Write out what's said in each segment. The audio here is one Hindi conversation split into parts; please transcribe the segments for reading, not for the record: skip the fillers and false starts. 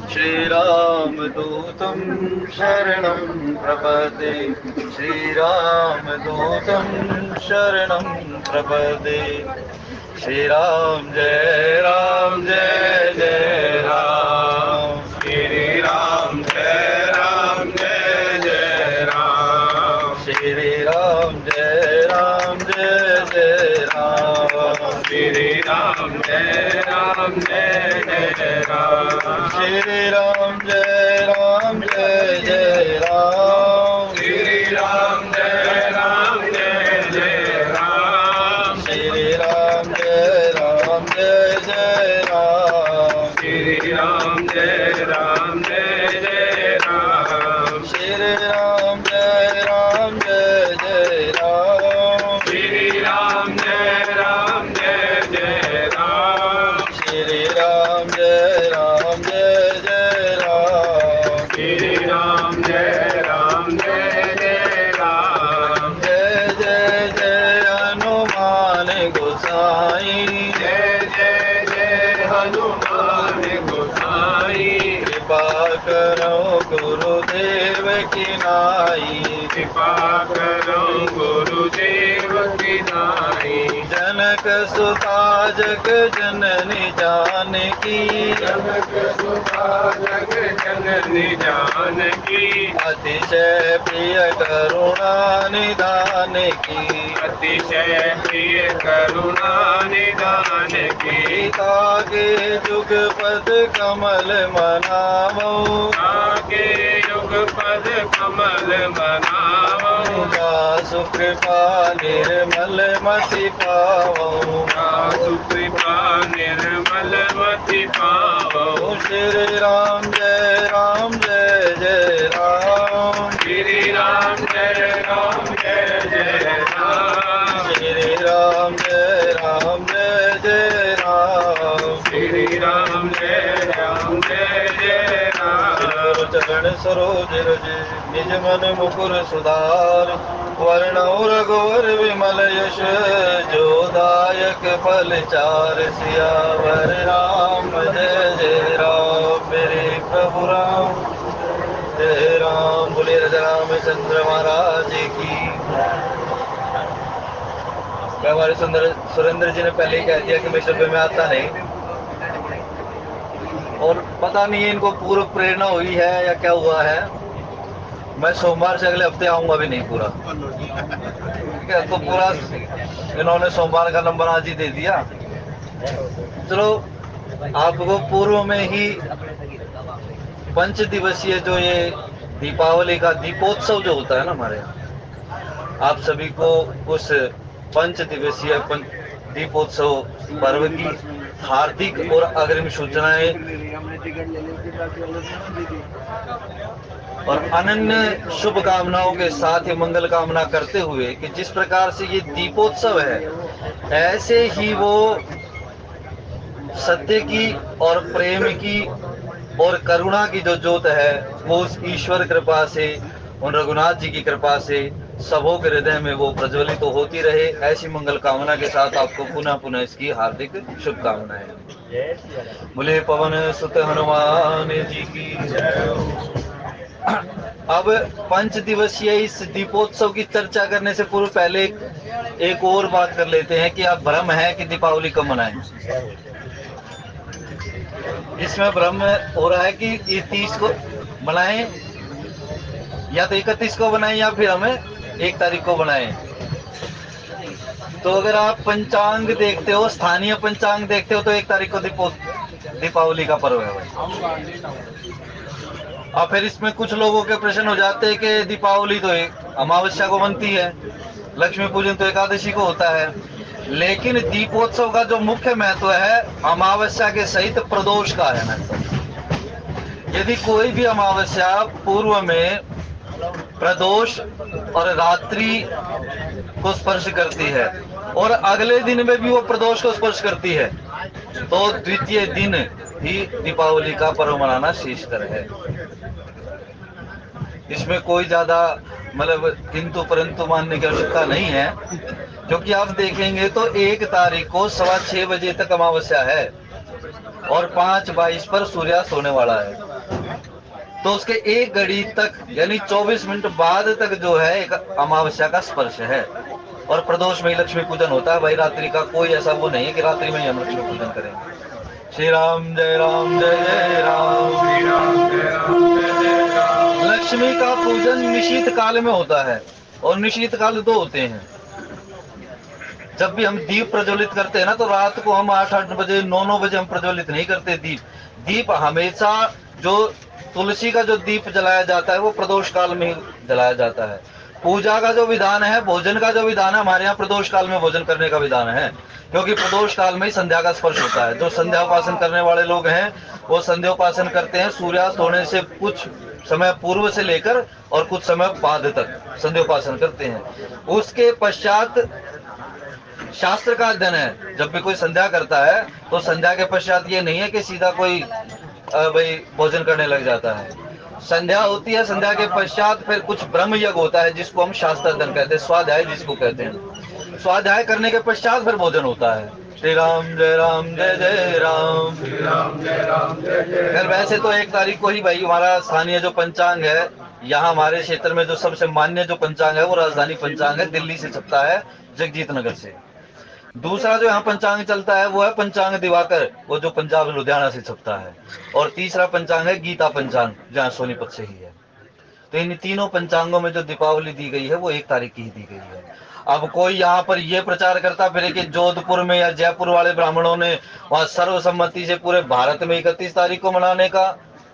श्रीरामदूतं शरणं प्रपदे, श्रीरामदूतं शरणं प्रपदे। श्रीराम जय राम जय जय राम, श्री राम जय राम जय जय राम, श्री राम जय राम जय जय राम, श्री राम जय राम जय जय राम, श्री राम जय राम जय जय राम, श्री राम जय राम जय जय राम, श्री राम जय राम जय जय राम, श्री राम जय राम जय जय राम, श्री राम जय राम जय जय राम, श्री राम जय राम जय जय राम, श्री राम जय राम जय जय राम, श्री राम जय राम जय जय राम, जय जय जय हनुमान गोसाई, जय जय जय हनुमान गोसाई, कृपा करो गुरुदेव की नाई, कृपा करो गुरुदेव की नाई, जनक सुता जग जननी जानकी, जनक सुता जग जननी जानकी, अतिशय प्रिय करुणा निधान की, अतिशय प्रिय करुणा निदान की, सीता के जुग पद कमल मनावो, आगे युग पद कमल बनावो, सुकृपा निर्मल मति पावो, सुकृपा निर्मल मति पावो, श्री राम जय जय राम, श्री राम जय राम जय जय राम, श्री राम जय जय राम, श्री राम जय राम जय जय राम, चरण सरोज रज निज मन मुकुर सुधार, वर्णौ रघुवर विमल यश जोदायक फल चार, सियावर राम जय जय राम, मेरे प्रभु राम जय राम। बोले राजा रामचंद्र महाराज की। हमारे सुरेंद्र जी ने पहले ही कह दिया कि मैं सभ्य में आता नहीं, और पता नहीं इनको पूर्व प्रेरणा हुई है या क्या हुआ है। मैं सोमवार से अगले हफ्ते आऊंगा भी नहीं पूरा, ठीक है? तो पूरा इन्होंने सोमवार का नंबर आज ही दे दिया। चलो, आपको पूर्व में ही 5 दिवसीय जो ये दीपावली का दीपोत्सव जो होता है ना हमारे यहाँ, आप सभी को उस 5 दिवसीय दीपोत्सव पर्व की हार्दिक और अग्रिम सूचनाएं और अनन्य शुभकामनाओं के साथ ही मंगल कामना करते हुए कि जिस प्रकार से ये दीपोत्सव है, ऐसे ही वो सत्य की और प्रेम की और करुणा की जो ज्योत है, वो उस ईश्वर कृपा से, उन रघुनाथ जी की कृपा से सबों के हृदय में वो प्रज्वलित तो होती रहे। ऐसी मंगल कामना के साथ आपको पुनः पुनः इसकी हार्दिक शुभकामनाएं। बोले पवन सुत हनुमान जी की। अब 5 दिवसीय इस दीपोत्सव की चर्चा करने से पूर्व पहले एक और बात कर लेते हैं कि अब भ्रम है कि दीपावली कब मनाएं। इसमें भ्रम हो रहा है कि ये 30 को बनाएं या तो 31 को बनाएं या फिर हमें 1 तारीख को बनाएं। तो अगर आप पंचांग देखते हो, स्थानीय पंचांग देखते हो, तो 1 तारीख को दीपावली का पर्व है भाई। और फिर इसमें कुछ लोगों के प्रश्न हो जाते हैं कि दीपावली तो अमावस्या को बनती है, लक्ष्मी पूजन तो एकादशी को होता है, लेकिन दीपोत्सव का जो मुख्य महत्व है अमावस्या के सहित प्रदोष का है महत्व। यदि कोई भी अमावस्या पूर्व में प्रदोष और रात्रि को स्पर्श करती है और अगले दिन में भी वो प्रदोष को स्पर्श करती है, तो द्वितीय दिन ही दीपावली का पर्व मनाना श्रेष्ठतर है। इसमें कोई ज्यादा मतलब किंतु परंतु मानने की आवश्यकता नहीं है, क्योंकि आप देखेंगे तो 1 तारीख को 6:15 बजे तक अमावस्या है और 5:22 पर सूर्यास्त होने वाला है। तो उसके एक घड़ी तक यानी 24 मिनट बाद तक जो है एक अमावस्या का स्पर्श है। और प्रदोष में ही लक्ष्मी पूजन होता है भाई। रात्रि का कोई ऐसा वो नहीं है कि रात्रि में ही हम लक्ष्मी पूजन करेंगे। श्री राम जय राम जय जय राम। श्री राम जय राम जय जय राम। लक्ष्मी का पूजन निशीत काल में होता है और निशीत काल दो होते हैं। जब भी हम दीप प्रज्वलित करते हैं ना तो रात को हम 8-8 बजे 9-9 बजे हम प्रज्वलित नहीं करते दीप। दीप हमेशा जो तुलसी का जो दीप जलाया जाता है वो प्रदोष काल में ही जलाया जाता है। पूजा का जो विधान है, भोजन का जो विधान है, हमारे यहाँ प्रदोष काल में भोजन करने का विधान है, क्योंकि प्रदोष काल में ही संध्या का स्पर्श होता है। जो संध्या उपासन करने वाले लोग हैं वो संध्या उपासन करते हैं सूर्यास्त होने से कुछ समय पूर्व से लेकर और कुछ समय बाद तक संध्या उपासन करते हैं। उसके पश्चात शास्त्र का अध्ययन है। जब भी कोई संध्या करता है तो संध्या के पश्चात ये नहीं है कि सीधा कोई भाई भोजन करने लग जाता है। संध्या होती है, संध्या के पश्चात फिर कुछ ब्रह्म यज्ञ होता है जिसको हम शास्त्र अध्ययन कहते हैं, स्वाध्याय जिसको कहते हैं। स्वाध्याय करने के पश्चात फिर भोजन होता है। श्री राम जय जय राम। श्री राम जय राम जय जय। खैर वैसे तो 1 तारीख को ही भाई हमारा स्थानीय जो पंचांग है, यहाँ हमारे क्षेत्र में जो सबसे मान्य जो पंचांग है वो राजधानी पंचांग है, दिल्ली से छपता है, जगजीत नगर से। दूसरा जो यहाँ पंचांग चलता है वो है पंचांग दिवाकर, वो जो पंजाब लुधियाना से छपता है। और तीसरा पंचांग है गीता पंचांग, जहाँ सोनीपत से ही है। तो इन तीनों पंचांगों में जो दीपावली दी गई है वो 1 तारीख की ही दी गई है। अब कोई यहाँ पर ये प्रचार करता फिर कि जोधपुर में या जयपुर वाले ब्राह्मणों ने वहां सर्वसम्मति से पूरे भारत में 31 तारीख को मनाने का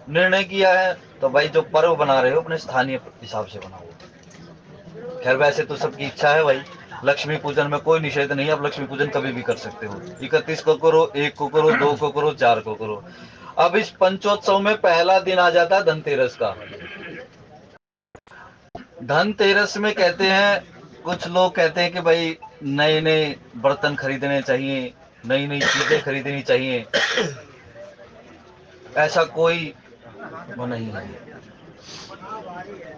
निर्णय किया है, तो भाई जो पर्व बना रहे हो अपने स्थानीय हिसाब से बनाओ। खैर वैसे तो सबकी इच्छा है भाई, लक्ष्मी पूजन में कोई निषेध नहीं है, आप लक्ष्मी पूजन कभी भी कर सकते हो। 31 को करो, 1 को करो, 2 को करो, 4 को करो। अब इस पंचोत्सव में पहला दिन आ जाता है धनतेरस का। धनतेरस में कहते हैं, कुछ लोग कहते हैं कि भाई नए नए बर्तन खरीदने चाहिए, नई नई चीजें खरीदनी चाहिए। ऐसा कोई वो नहीं है।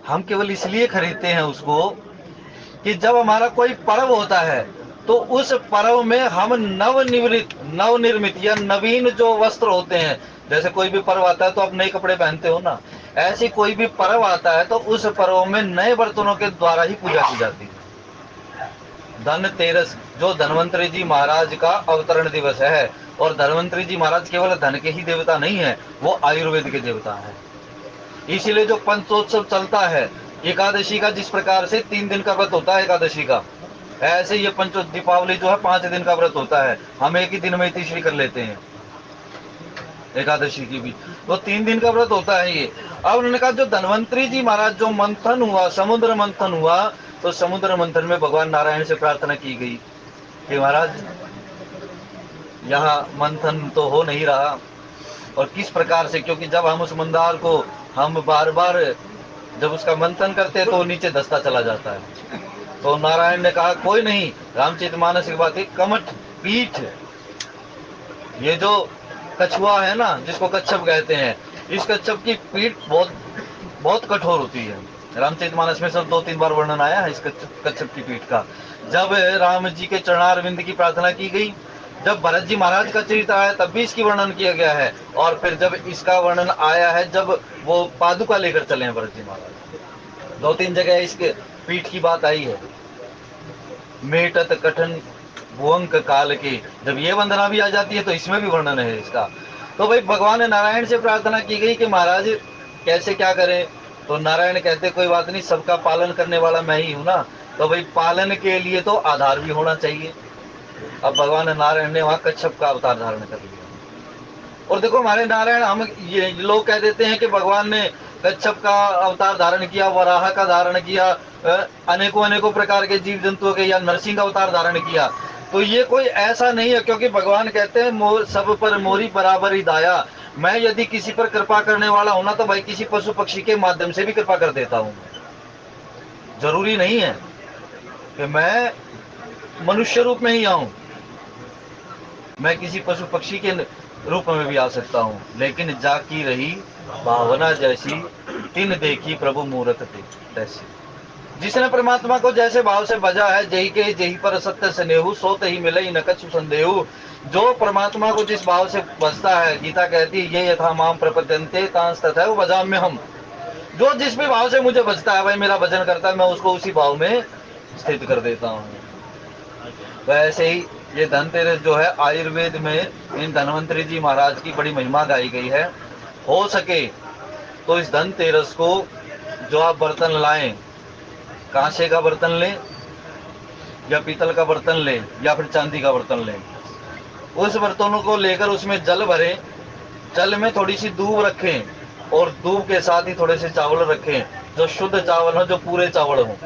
हम केवल इसलिए खरीदते हैं उसको कि जब हमारा कोई पर्व होता है तो उस पर्व में हम नवनिर्मित या नवीन जो वस्त्र होते हैं, जैसे कोई भी पर्व आता है तो आप नए कपड़े पहनते हो ना, ऐसे कोई भी पर्व आता है तो उस पर्व में नए बर्तनों के द्वारा ही पूजा की जाती है। धनतेरस जो धन्वंतरी जी महाराज का अवतरण दिवस है, और धन्वंतरी जी महाराज केवल धन के ही देवता नहीं है, वो आयुर्वेद के देवता है। इसीलिए जो पंचोत्सव चलता है, एकादशी का जिस प्रकार से 3 दिन का व्रत होता है एकादशी का, ऐसे ये दीपावली जो है 5 दिन का व्रत होता है। हम एक ही दिन में तीसरी कर लेते हैं एकादशी की भी, तो 3 दिन का व्रत होता है ये। अब उन्होंने कहा जो धन्वंतरी जी महाराज जो मंथन हुआ, समुद्र मंथन हुआ, तो समुद्र मंथन में भगवान नारायण से प्रार्थना की गई कि महाराज यहाँ मंथन तो हो नहीं रहा, और किस प्रकार से, क्योंकि जब हम उस मंदार को हम बार बार जब उसका मंथन करते हैं तो वो नीचे धंसता चला जाता है। तो नारायण ने कहा कोई नहीं, रामचरितमानस की बात है, कमठ पीठ, ये जो कछुआ है ना जिसको कच्छप कहते हैं, इस कच्छप की पीठ बहुत बहुत कठोर होती है। रामचरितमानस में सब 2-3 बार वर्णन आया है इस कच्छप की पीठ का। जब राम जी के चरणारविंद की प्रार्थना की गई, जब भरत जी महाराज का चरित्र आया तब भी इसकी वर्णन किया गया है, और फिर जब इसका वर्णन आया है जब वो पादुका लेकर चले हैं भरत जी महाराज, 2-3 जगह इसके पीठ की बात आई है। मेटत कठन भुवंक काल के, जब ये वंदना भी आ जाती है तो इसमें भी वर्णन है इसका। तो भाई भगवान नारायण से प्रार्थना की गई कि महाराज कैसे क्या करें, तो नारायण कहते कोई बात नहीं, सबका पालन करने वाला मैं ही हूं ना, तो भाई पालन के लिए तो आधार भी होना चाहिए। अब भगवान नारायण ने वहां कच्छप का अवतार धारण कर लिया। और देखो हमारे नारायण, हम ये लोग कह देते हैं कि भगवान ने कच्छप का अवतार धारण किया, वराह का धारण किया, अनेकों अनेकों प्रकार के जीव जंतुओं के, या नरसिंह अवतार धारण किया, तो ये कोई ऐसा नहीं है, क्योंकि भगवान कहते हैं सब पर मोरी बराबर ही दाया। मैं यदि किसी पर कृपा करने वाला हूं ना तो भाई किसी पशु पक्षी के माध्यम से भी कृपा कर देता हूं। जरूरी नहीं है कि मैं मनुष्य रूप में ही आऊं, मैं किसी पशु पक्षी के रूप में भी आ सकता हूं। लेकिन जाकी रही भावना जैसी, तिन देखी प्रभु मूरत तैसी। जिसने परमात्मा को जैसे भाव से भजा है, जही के जही पर सत्य स्नेहु, सोत ही मिले न कछु संदेहु। जो परमात्मा को जिस भाव से भजता है, गीता कहती है ये यथा माम प्रपद्यन्ते तांस तथा भजाम्य हम, जो जिस भी भाव से मुझे बचता है भाई, मेरा भजन करता है, मैं उसको उसी भाव में स्थित कर देता हूँ। वैसे ही ये धनतेरस जो है, आयुर्वेद में इन धन्वंतरी जी महाराज की बड़ी महिमा गाई गई है। हो सके तो इस धनतेरस को जो आप बर्तन लाएं, कांसे का बर्तन लें या पीतल का बर्तन लें या फिर चांदी का बर्तन लें, उस बर्तनों को लेकर उसमें जल भरें, जल में थोड़ी सी दूब रखें और दूब के साथ ही थोड़े से चावल रखें, जो शुद्ध चावल हो, जो पूरे चावल हो,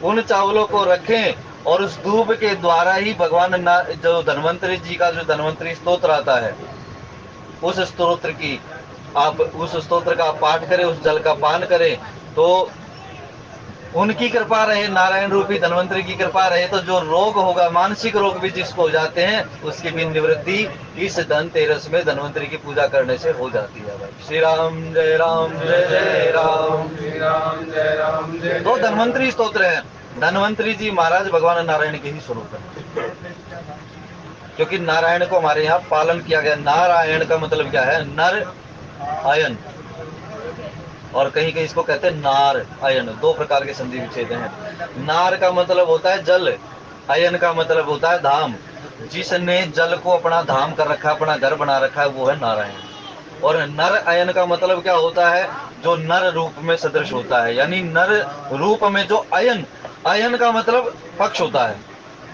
उन चावलों को रखें और उस दूब के द्वारा ही भगवान जो धन्वंतरी जी का जो धन्वंतरी स्तोत्र आता है, उस स्तोत्र की आप उस स्तोत्र का पाठ करें, उस जल का पान करें, तो उनकी कृपा रहे, नारायण रूपी धन्वंतरी की कृपा रहे, तो जो रोग होगा, मानसिक रोग भी जिसको हो जाते हैं, उसकी भी निवृत्ति इस धनतेरस में धन्वंतरी की पूजा करने से हो जाती है भाई। श्री राम जय राम जय जय राम, श्री राम जय राम जय तो धन्वंतरी स्तोत्र है। धन्वंतरी जी महाराज भगवान नारायण के ही स्वरूप है, क्योंकि नारायण को हमारे यहाँ पालन किया गया। नारायण का मतलब क्या है? नर अयन, और कहीं कहीं इसको कहते हैं नार अयन। दो प्रकार के संधि विच्छेद हैं। नार का मतलब होता है जल, अयन का मतलब होता है धाम। जिसने जल को अपना धाम कर रखा है, अपना घर बना रखा है, वो है नारायण। और नर अयन का मतलब क्या होता है? जो नर रूप में सदृश होता है, यानी नर रूप में जो अयन, अयन का मतलब पक्ष होता है,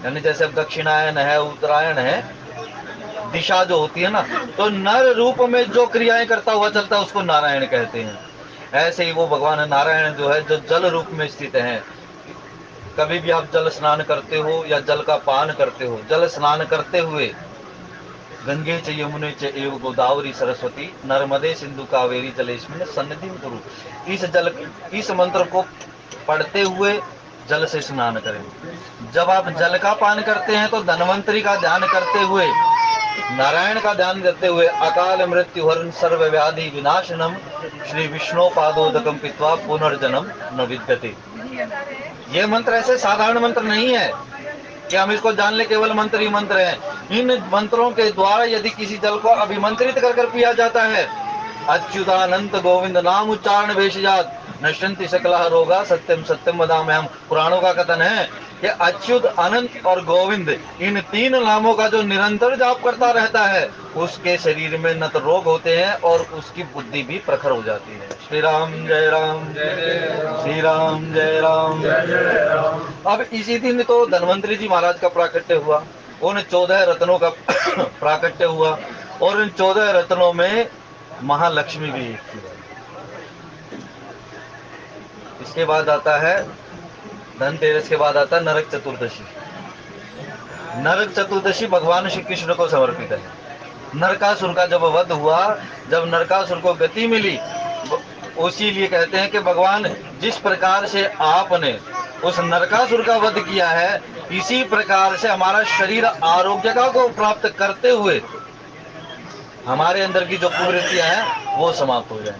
यानी जैसे अब दक्षिणायन है, उत्तरायण है, दिशा जो होती है ना, तो नर रूप में जो क्रियाएं करता हुआ चलता है उसको नारायण कहते हैं। ऐसे ही वो भगवान नारायण जो है, जो जल रूप में स्थित हैं। कभी भी आप जल स्नान करते हो या जल का पान करते हो, जल स्नान करते हुए गंगे च यमुने च एव गोदावरी सरस्वती नर्मदे सिंधु कावेरी जलेस्मिन् सन्निधिं कुरु, इस मंत्र को पढ़ते हुए जल से स्नान करें। जब आप जल का पान करते हैं तो धन्वंतरी का ध्यान करते हुए, नारायण का ध्यान करते हुए, अकाल मृत्यु हरण सर्व व्याधि विनाशनम श्री विष्णु पादोदकम पित्वा पुनर्जन्म न विद्यते। ये मंत्र ऐसे साधारण मंत्र नहीं है कि हम इसको जान ले केवल मंत्र ही मंत्र है। इन मंत्रों के द्वारा यदि किसी जल को अभिमंत्रित कर पिया जाता है, अच्युतानंत गोविंद नाम उच्चारण भेषजात नश्यन्ति सकला रोगा सत्यम सत्यम वदाम्यहम्। पुराणों का कथन है कि अच्युत, अनंत और गोविंद, इन तीन नामों का जो निरंतर जाप करता रहता है, उसके शरीर में न तो रोग होते हैं और उसकी बुद्धि भी प्रखर हो जाती है। श्री राम जय राम, श्री राम जय राम। अब इसी दिन तो धन्वंतरी जी महाराज का प्राकट्य हुआ, उन 14 रत्नों का प्राकट्य हुआ, और उन 14 रत्नों में महालक्ष्मी भी एक थी। इसके बाद आता है धनतेरस के बाद आता है नरक चतुर्दशी। नरक चतुर्दशी भगवान श्री कृष्ण को समर्पित है। नरकासुर का जब वध हुआ, जब नरकासुर को गति मिली, उसी लिए कहते हैं कि भगवान जिस प्रकार से आपने उस नरकासुर का वध किया है, इसी प्रकार से हमारा शरीर आरोग्यता को प्राप्त करते हुए हमारे अंदर की जो कुवृत्तियां हैं वो समाप्त हो जाए।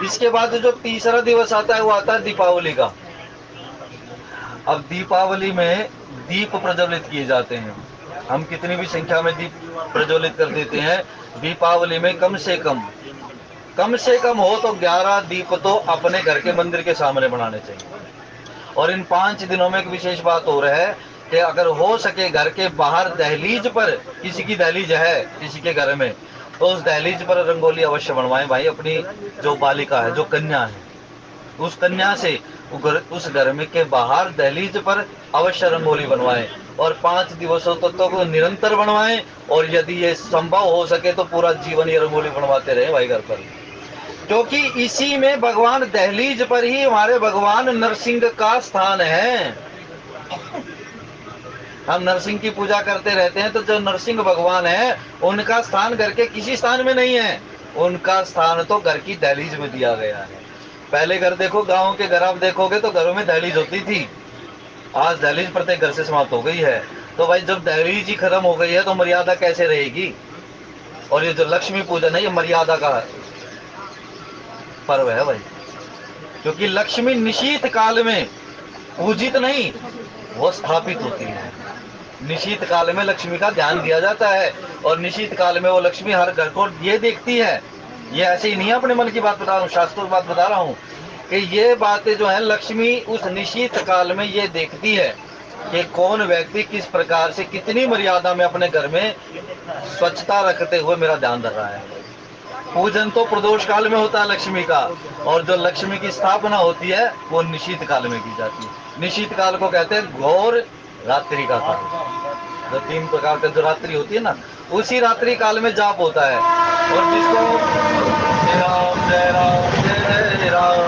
इसके बाद जो तीसरा दिवस आता है वो आता है दीपावली का। अब दीपावली में दीप प्रज्वलित किए जाते हैं। हम कितनी भी संख्या में दीप प्रज्वलित कर देते हैं। दीपावली में कम से कम हो तो 11 दीप तो अपने घर के मंदिर के सामने बनाने चाहिए। और इन 5 दिनों में एक विशेष बात हो रहा है कि अगर हो सके घर के बाहर दहलीज पर, किसी की दहलीज है किसी के घर में, तो उस दहलीज पर रंगोली अवश्य बनवाएं भाई। अपनी जो बालिका है, जो कन्या है, उस कन्या से उस घर में के बाहर दहलीज पर अवश्य रंगोली बनवाएं, और 5 दिवसों तक तो निरंतर बनवाएं। और यदि ये संभव हो सके तो पूरा जीवन ये रंगोली बनवाते रहे भाई घर पर, क्योंकि इसी में भगवान, दहलीज पर ही हमारे भगवान नरसिंह का स्थान है। हम नरसिंह की पूजा करते रहते हैं, तो जो नरसिंह भगवान है उनका स्थान घर के किसी स्थान में नहीं है, उनका स्थान तो घर की दहलीज में दिया गया है। पहले घर देखो, गांव के घर आप देखोगे तो घरों में दहलीज होती थी, आज दहलीज प्रत्येक घर से समाप्त हो गई है। तो भाई जब दहलीज ही खत्म हो गई है तो मर्यादा कैसे रहेगी? और ये जो लक्ष्मी पूजन है ये मर्यादा का पर्व है भाई, क्योंकि लक्ष्मी निशीत काल में पूजित नहीं, वो स्थापित होती है। निशीत काल में लक्ष्मी का ध्यान दिया जाता है, और निशीत काल में वो लक्ष्मी हर घर को ये देखती है ये ऐसे ही नहीं है अपने मन की बात बता रहा हूँ, शास्त्रों की बात बता रहा हूँ कि ये बातें जो है लक्ष्मी उस निश्चित काल में ये देखती है कि कौन व्यक्ति किस प्रकार से कितनी मर्यादा में अपने घर में स्वच्छता रखते हुए मेरा ध्यान धर रहा है। पूजन तो प्रदोष काल में होता है लक्ष्मी का, और जो लक्ष्मी की स्थापना होती है वो निश्चित काल में की जाती है। निश्चित काल को कहते हैं घोर रात्रि का काल। जो 3 प्रकार का जो रात्रि होती है ना, उसी रात्रि काल में जाप होता है। और जिसको जय राम जय राम जय राम,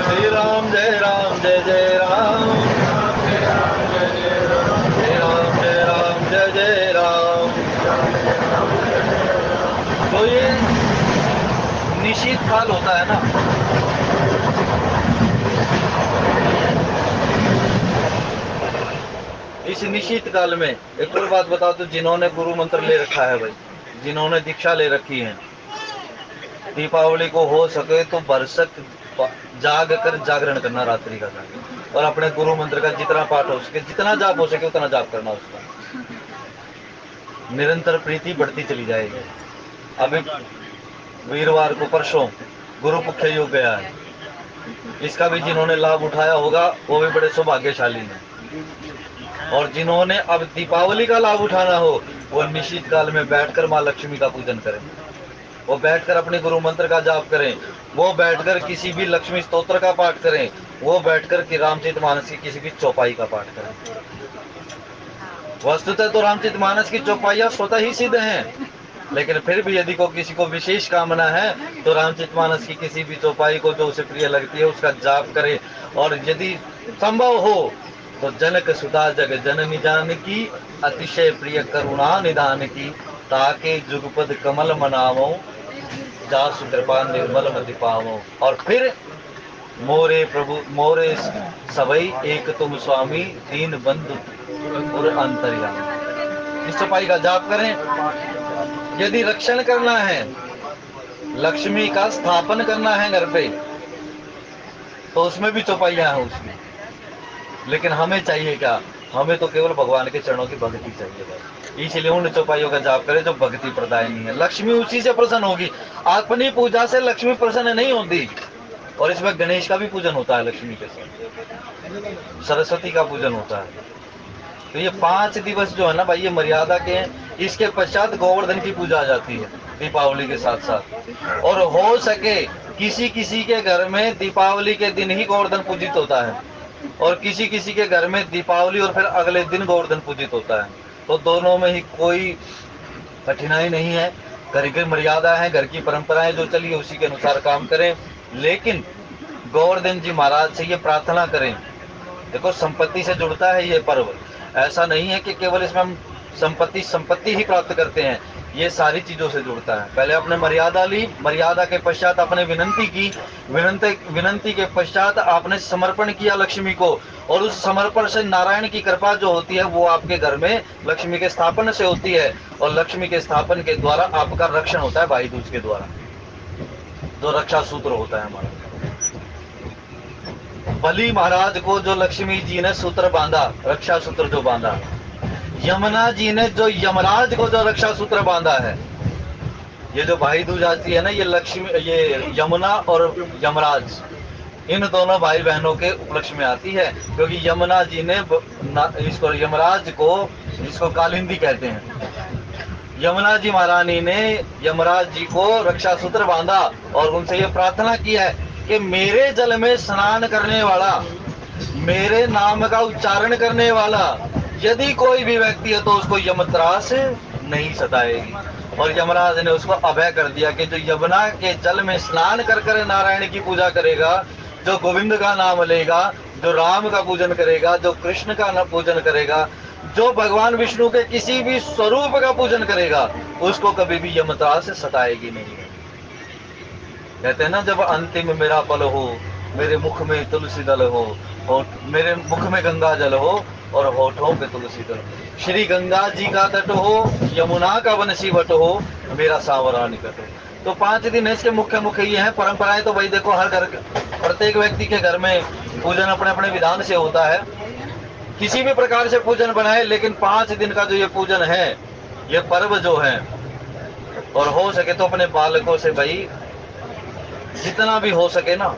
श्री राम जय राम जय जय राम, जय राम जय राम जय जय राम, तो ये निश्चित काल होता है ना। इस निश्चित काल में एक और बात बताओ तो, जिन्होंने गुरु मंत्र ले रखा है भाई, जिन्होंने दीक्षा ले रखी है, दीपावली को हो सके तो बरसक जाग कर जागरण करना रात्रि का जागरण, और अपने गुरु मंत्र का जितना पाठ हो सके, जितना जाप हो सके उतना जाप करना उसका। निरंतर प्रीति बढ़ती चली जाएगी। अभी वीरवार को परसों गुरु पुख्य योग गया है, इसका भी जिन्होंने लाभ उठाया होगा वो भी बड़े सौभाग्यशाली हैं। और जिन्होंने अब दीपावली का लाभ उठाना हो वो निश्चित काल में बैठकर माँ लक्ष्मी का पूजन करें, वो बैठकर अपने गुरु मंत्र का जाप करें, वो बैठकर किसी भी लक्ष्मी स्तोत्र का पाठ करें, वो बैठकर कि रामचरितमानस की किसी भी चौपाई का पाठ करें। वस्तुतः तो रामचरितमानस की चौपाइयां स्वतः ही सिद्ध हैं, लेकिन फिर भी यदि को किसी को विशेष कामना है तो रामचरितमानस की किसी भी चौपाई को जो उसे प्रिय लगती है उसका जाप करे। और यदि संभव हो तो जनक सुधा जग जननी जानकी, अतिशय प्रिय करुणा निधान की, ताके जुगपद कमल मनावो, जासु कृपा निर्मल मति पावो। और फिर मोरे प्रभु मोरे सवई एक तुम स्वामी, दीन बंधु और अंतर्यामी। इस चौपाई का जाप करें। यदि रक्षण करना है, लक्ष्मी का स्थापन करना है घर पे, तो उसमें भी चौपाइयां हैं उसमें। लेकिन हमें चाहिए क्या? हमें तो केवल भगवान के चरणों की भक्ति चाहिए। इसलिए उन चौपाइयों का जाप करें जो भक्ति प्रदायनी है। लक्ष्मी उसी से प्रसन्न होगी। अपनी पूजा से लक्ष्मी प्रसन्न नहीं होती। और इसमें गणेश का भी पूजन होता है लक्ष्मी के साथ, सरस्वती का पूजन होता है। तो ये 5 दिवस जो है ना भाई, ये मर्यादा के हैं। इसके पश्चात गोवर्धन की पूजा आ जाती है दीपावली के साथ साथ। और हो सके किसी किसी के घर में दीपावली के दिन ही गोवर्धन पूजित होता है, और किसी किसी के घर में दीपावली और फिर अगले दिन गोवर्धन पूजित होता है। तो दोनों में ही कोई कठिनाई नहीं है। घर की मर्यादा है, घर की परंपराएं जो चली है उसी के अनुसार काम करें। लेकिन गोवर्धन जी महाराज से ये प्रार्थना करें। देखो, संपत्ति से जुड़ता है ये पर्व। ऐसा नहीं है कि केवल इसमें हम संपत्ति ही प्राप्त करते हैं, ये सारी चीजों से जुड़ता है। पहले आपने मर्यादा ली, मर्यादा के पश्चात आपने विनंती की, विनंती के पश्चात आपने समर्पण किया लक्ष्मी को, और उस समर्पण से नारायण की कृपा जो होती है वो आपके घर में लक्ष्मी के स्थापन से होती है। और लक्ष्मी के स्थापन के द्वारा आपका रक्षण होता है भाई दूज के द्वारा, जो रक्षा सूत्र होता है हमारा। बलि महाराज को जो लक्ष्मी जी ने सूत्र बांधा, रक्षा सूत्र जो बांधा, यमुना जी ने जो यमराज को जो रक्षा सूत्र बांधा है। ये जो भाई दूज आती है ना, ये लक्ष्मी, ये यमुना और यमराज, इन दोनों भाई बहनों के उपलक्ष्य में आती है। क्योंकि यमुना जी ने इसको यमराज को, जिसको कालिंदी कहते हैं, यमुना जी महारानी ने यमराज जी को रक्षा सूत्र बांधा और उनसे ये प्रार्थना की है कि मेरे जल में स्नान करने वाला, मेरे नाम का उच्चारण करने वाला यदि कोई भी व्यक्ति है तो उसको यमत्रास नहीं सताएगी। और यमराज ने उसको अभय कर दिया कि जो यमुना के जल में स्नान कर कर नारायण की पूजा करेगा, जो गोविंद का नाम लेगा, जो राम का पूजन करेगा, जो कृष्ण का पूजन करेगा, जो भगवान विष्णु के किसी भी स्वरूप का पूजन करेगा, उसको कभी भी यमत्रास सताएगी नहीं। कहते हैं ना, जब अंतिम मेरा पल हो, मेरे मुख में तुलसी दल हो, और मेरे मुख में गंगा जल हो और होठों पे तुलसी दल। श्री गंगा जी का तट हो, यमुना का वनसी वट हो, मेरा सांवरा निकट हो। तो 5 दिन इसके मुख्य ये हैं। परंपराएं तो भाई देखो, हर घर, प्रत्येक व्यक्ति के घर में पूजन अपने अपने विधान से होता है। किसी भी प्रकार से पूजन बनाए, लेकिन 5 दिन का जो ये पूजन है, ये पर्व जो है, और हो सके तो अपने बालकों से भाई जितना भी हो सके ना,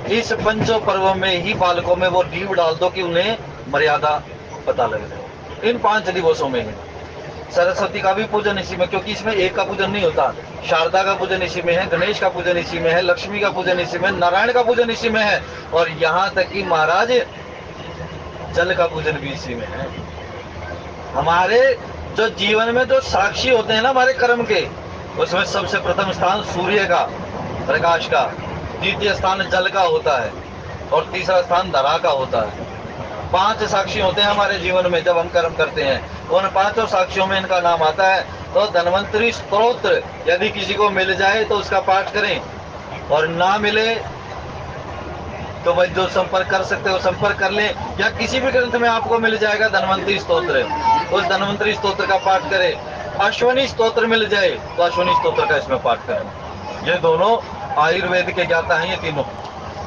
इस पंचो पर्व में ही बालकों में वो नींव डाल दो कि उन्हें मर्यादा पता लग जाए। इन 5 दिवसों में ही सरस्वती का भी पूजन इसी में, क्योंकि इसमें एक का पूजन नहीं होता। शारदा का पूजन इसी में है, गणेश का पूजन इसी में है, लक्ष्मी का पूजन इसी में, नारायण का पूजन इसी में है, और यहाँ तक कि महाराज जल का पूजन भी इसी में है। हमारे जो जीवन में जो साक्षी होते हैं ना हमारे कर्म के, उसमें सबसे प्रथम स्थान सूर्य का प्रकाश का, द्वितीय स्थान जल का होता है, और तीसरा स्थान धरा का होता है। 5 साक्षी होते हैं हमारे जीवन में जब हम कर्म करते हैं। उन 5 साक्षियों में इनका नाम आता है। तो धन्वंतरी स्तोत्र यदि किसी को मिल जाए तो उसका पाठ करें, और ना मिले तो भाई जो संपर्क कर सकते हो संपर्क कर लें, या किसी भी ग्रंथ में आपको मिल जाएगा धन्वंतरी स्तोत्र, उस धन्वंतरी स्तोत्र का पाठ करें। अश्वनी स्तोत्र मिल जाए तो अश्वनी स्तोत्र का इसमें पाठ करें। ये दोनों आयुर्वेद के ज्ञाता हैं, ये तीनों,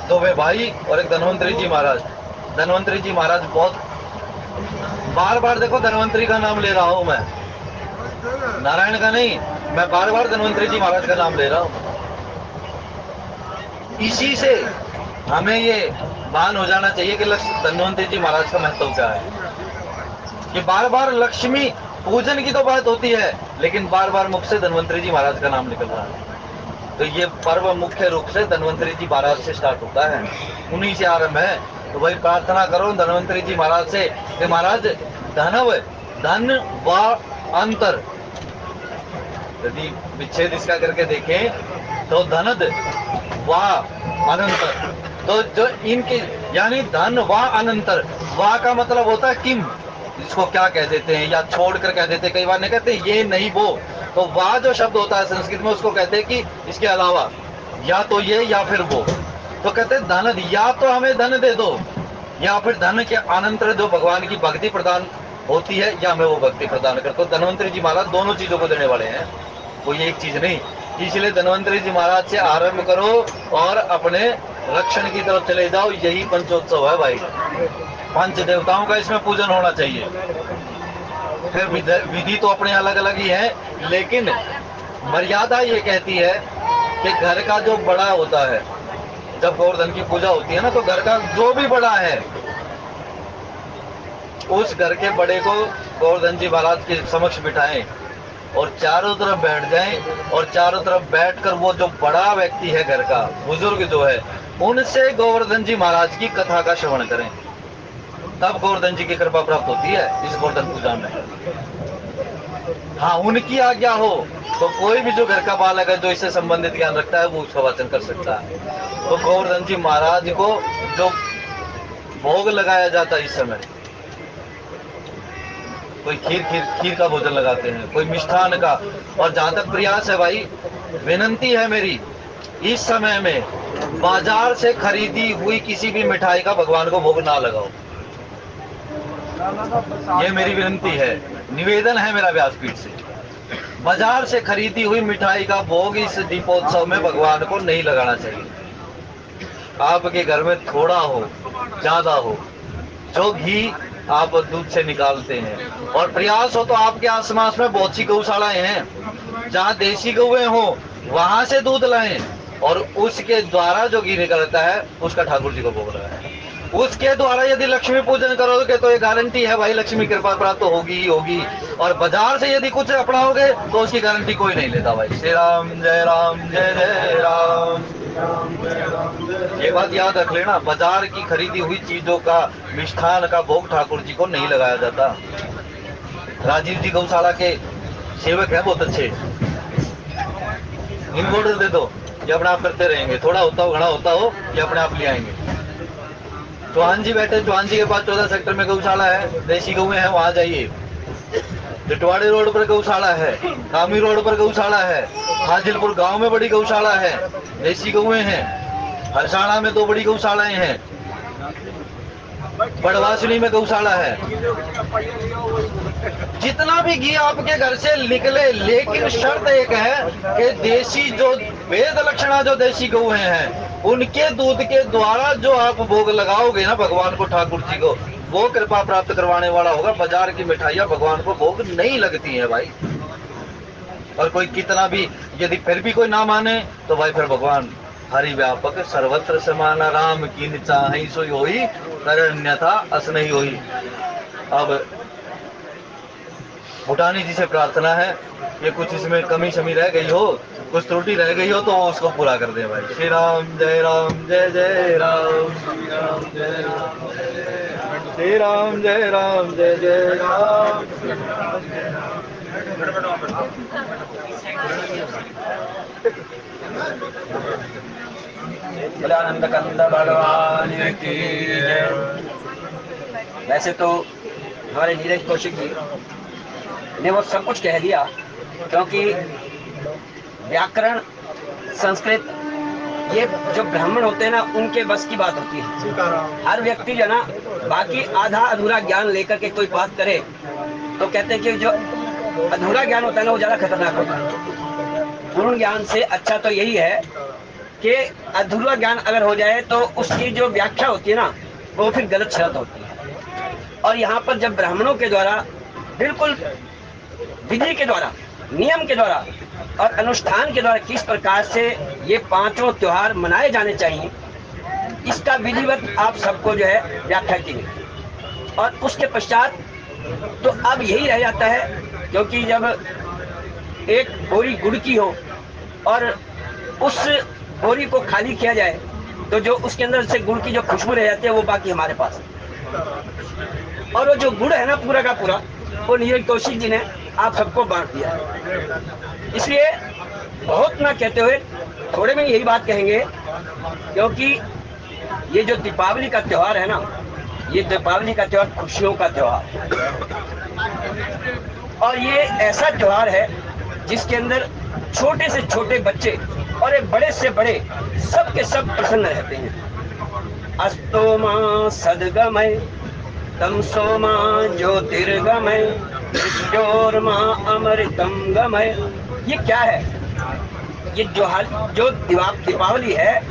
2 वे भाई और एक धन्वंतरी जी महाराज। धन्वंतरी जी महाराज बहुत बार बार, देखो धन्वंतरी का नाम ले रहा हूं मैं, नारायण का नहीं, मैं बार बार धन्वंतरी जी महाराज का नाम ले रहा हूं। इसी से हमें ये भान हो जाना चाहिए कि धन्वंतरी जी महाराज का महत्व क्या है। कि बार बार लक्ष्मी पूजन की तो बात होती है, लेकिन बार बार मुख से धन्वंतरी जी महाराज का नाम निकल रहा है। तो ये पर्व मुख्य रूप से धन्वंतरी जी महाराज से स्टार्ट होता है, उन्हीं से आरंभ है। तो वही प्रार्थना करो धन्वंतरी जी महाराज से कि महाराज धन व अंतर, यदि विच्छेद इसका करके देखें तो धनद व अनंतर, तो जो इनके यानी धन व अनंतर, वा का मतलब होता है किम, इसको क्या कह देते हैं या छोड़कर कह देते हैं, कई बार नहीं कहते ये नहीं वो, तो वा जो शब्द होता है संस्कृत में उसको कहते हैं कि इसके अलावा या तो ये या फिर वो। तो कहते हैं धन, या तो हमें धन दे दो, या फिर धन के अनंतर जो भगवान की भक्ति प्रदान होती है, या हमें वो भक्ति प्रदान कर। तो धन्वंतरी जी महाराज दोनों चीजों को देने वाले हैं, कोई एक चीज नहीं। इसलिए धन्वंतरी जी महाराज से आरंभ करो और अपने रक्षण की तरफ चले जाओ। यही पंचोत्सव है भाई, 5 देवताओं का इसमें पूजन होना चाहिए। फिर विधि तो अपने अलग अलग ही है, लेकिन मर्यादा ये कहती है कि घर का जो बड़ा होता है, जब गोवर्धन की पूजा होती है ना, तो घर का जो भी बड़ा है उस घर के बड़े को गोवर्धन जी महाराज के समक्ष बिठाएं और चारों तरफ बैठ जाएं, और चारों तरफ बैठकर वो जो बड़ा व्यक्ति है घर का, बुजुर्ग जो है, उनसे गोवर्धन जी महाराज की कथा का श्रवण करें। तब गोवर्धन जी की कृपा प्राप्त होती है इस गोवर्धन पूजा में। हाँ, उनकी आज्ञा हो तो कोई भी जो घर का बालक है जो इससे संबंधित ज्ञान रखता है वो उसका वाचन कर सकता है। तो गोवर्धन जी महाराज को जो भोग लगाया जाता है इस समय, कोई खीर का भोजन लगाते हैं, कोई मिष्ठान का। और जहां तक प्रयास है भाई, विनंती है मेरी, इस समय में बाजार से खरीदी हुई किसी भी मिठाई का भगवान को भोग ना लगाओ। ये मेरी विनंती है, निवेदन है मेरा व्यासपीठ से। बाजार से खरीदी हुई मिठाई का भोग इस दीपोत्सव में भगवान को नहीं लगाना चाहिए। आपके घर में थोड़ा हो ज्यादा हो, जो घी आप दूध से निकालते हैं, और प्रयास हो तो आपके आसपास में बहुत सी गौशालाएं हैं, जहाँ देसी गौएं हो वहां से दूध लाएं, और उसके द्वारा जो घी निकलता है उसका ठाकुर जी को भोग लगाएं। उसके द्वारा यदि लक्ष्मी पूजन करोगे तो ये गारंटी है भाई लक्ष्मी कृपा प्राप्त तो होगी ही होगी। और बाजार से यदि कुछ अपनाओगे तो उसकी गारंटी कोई नहीं लेता भाई। श्री राम जय जय राम। ये बात याद रख लेना, बाजार की खरीदी हुई चीजों का, मिष्ठान का भोग ठाकुर जी को नहीं लगाया जाता। राजीव जी गौशाला के सेवक हैं बहुत अच्छे, इनको ऑर्डर दे दो, ये अपने आप करते रहेंगे, थोड़ा होता हो घना होता हो ये अपने आप ले आएंगे। चौहान जी बैठे, चौहान जी के पास 14 सेक्टर में गौशाला है, देसी गौएं हैं, वहां जाइए। टिटवाड़ी रोड पर गौशाला है, कामी रोड पर गौशाला है, हाजिलपुर गांव में बड़ी गौशाला है, देसी गौएं हैं। हरसाणा में 2 बड़ी गौशालाएं हैं, बड़वासनी में गौशाला है। जितना भी घी आपके घर से निकले, लेकिन शर्त एक है कि देसी जो वेद लक्षणा जो देसी गौएं हैं उनके दूध के द्वारा जो आप भोग लगाओगे ना भगवान को, ठाकुर जी को, वो कृपा प्राप्त करवाने वाला होगा। बाजार की मिठाइयां भगवान को भोग नहीं लगती हैं भाई। और कोई कितना भी यदि फिर भी कोई ना माने तो भाई फिर भगवान हरि व्यापक सर्वत्र समान राम कीन चाहि सोई होई कर अन्यथा अस नहीं होई। अब भूटानी जी से प्रार्थना है ये कुछ इसमें कमी शमी रह गई हो, कुछ त्रुटि रह गई हो तो उसको पूरा कर दे भाई। श्री राम जय राम जय जय राम, श्री राम जय राम श्री राम जय राम जय जय राम। आनंद कंद भगवान की जय। वैसे तो हमारे नीरज कौशिक जी ने वो सब कुछ कह दिया, क्योंकि व्याकरण संस्कृत ये जो ब्राह्मण होते हैं ना उनके बस की बात होती है। हर व्यक्ति जो ना बाकी आधा अधूरा ज्ञान लेकर के कोई बात करे तो कहते हैं कि जो अधूरा ज्ञान होता है ना वो ज्यादा खतरनाक होता है। पूर्ण ज्ञान से अच्छा तो यही है कि अधूरा ज्ञान अगर हो जाए तो उसकी जो व्याख्या होती है ना वो फिर गलत शरत होती है। और यहाँ पर जब ब्राह्मणों के द्वारा बिल्कुल विधि के द्वारा, नियम के द्वारा और अनुष्ठान के द्वारा किस प्रकार से ये पांचों त्योहार मनाए जाने चाहिए, इसका विधिवत आप सबको जो है व्याख्या की गई। और उसके पश्चात तो अब यही रह जाता है, क्योंकि जब एक बोरी गुड़ की हो और उस बोरी को खाली किया जाए तो जो उसके अंदर से गुड़ की जो खुशबू रह जाती है वो बाकी हमारे पास। और वो जो गुड़ है ना पूरा का पूरा वो नीरज कौशिक जी ने आप सबको बांट दिया। इसलिए बहुत ना कहते हुए थोड़े में यही बात कहेंगे, क्योंकि ये जो दीपावली का त्योहार है ना, ये दीपावली का त्योहार खुशियों का त्योहार है। और ये ऐसा त्योहार है जिसके अंदर छोटे से छोटे बच्चे और एक बड़े से बड़े सब के सब प्रसन्न रहते हैं। अस्तो मां सद्गमय तमसो मां ज्योतिर्गमय मृत्योर्मा अमृतम गमय। ये क्या है? ये जो दीपावली है